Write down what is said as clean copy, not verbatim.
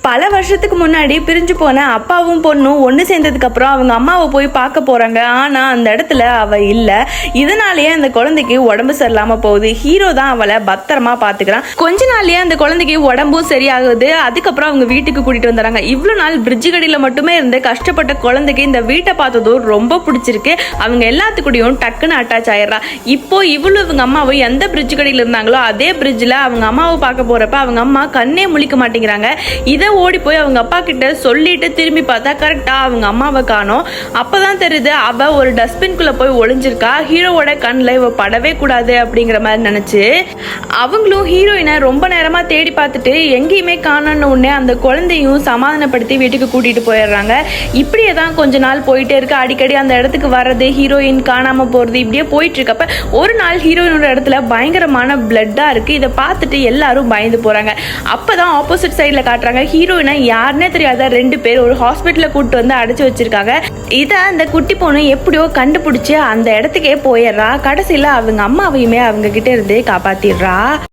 பல வருஷத்துக்கு முன்னாடி பிரிஞ்சு போன அப்பாவும் பொண்ணும் ஒன்று சேர்ந்ததுக்கு அப்புறம் அவங்க அம்மாவை போய் பார்க்க போறாங்க. ஆனா அந்த இடத்துல அவ இல்லை. இதனாலேயே அந்த குழந்தைக்கு உடம்பு சரியில்லாம போகுது. ஹீரோ தான் அவளை பத்திரமா பாத்துக்கிறான். கொஞ்ச நாள்லயே அந்த குழந்தைக்கு உடம்பும் சரியாகுது. அதுக்கப்புறம் அவங்க வீட்டுக்கு கூட்டிட்டு வந்துறாங்க. இவ்வளவு நாள் பிரிட்ஜு கடியில மட்டுமே இருந்து கஷ்டப்பட்ட குழந்தைக்கு இந்த வீட்டை பார்த்ததும் ரொம்ப பிடிச்சிருக்கு. அவங்க எல்லாத்துக்கூடயும் டக்குன்னு அட்டாச் ஆயிடுறா. இப்போ இவ்வளவு இவங்க அம்மாவும் எந்த பிரிட்ஜு கடியில இருந்தாங்களோ அதே பிரிட்ஜ்ல அவங்க அம்மாவை பார்க்க போறப்ப அவங்க அம்மா கண்ணே முழிக்க மாட்டேங்கிறாங்க. இதை ஓடி போய் அவங்க அப்பா கிட்ட சொல்லிட்டு திரும்பி பார்த்தா கரெக்டா அவங்க அம்மாவை காணோம். அப்பதான் தெரியுது அவ ஒரு டஸ்ட்பின்குள்ள போய் ஒளிஞ்சிருக்கா. ஹீரோவோட கண்ணில் இவ படவே கூடாது அப்படிங்கிற மாதிரி நினைச்சு அவங்களும் ஹீரோயினை ரொம்ப நேரமா தேடி பார்த்துட்டு எங்கேயுமே காணோன்னு உடனே அந்த குழந்தையும் சமாதானப்படுத்தி வீட்டுக்கு கூட்டிட்டு போயிடுறாங்க. இப்படியே தான் கொஞ்ச நாள் போயிட்டே இருக்கு. அடிக்கடி அந்த இடத்துக்கு வர்றது, ஹீரோயின் காணாம போறது, இப்படியே போயிட்டு இருக்கப்ப ஒரு நாள் ஹீரோயினோட இடத்துல பயங்கரமான பிளட்டா இருக்கு. இதை பார்த்துட்டு எல்லாரும் பயந்து போறாங்க. அப்பதான் ஆப்போசிட் சைட்ல காட்டுறாங்க ஹீரோயினை யாருன்னே தெரியாத 2 பேர் ஒரு ஹாஸ்பிட்டல்ல கூட்டு வந்து அடைச்சு வச்சிருக்காங்க. இதை அந்த குட்டி பொண்ணு எப்படியோ கண்டுபிடிச்சு அந்த இடத்துக்கே போயிடுறா. கடைசியில அவங்க அம்மாவையுமே அவங்க கிட்ட இருந்தே காப்பாத்திடுறா.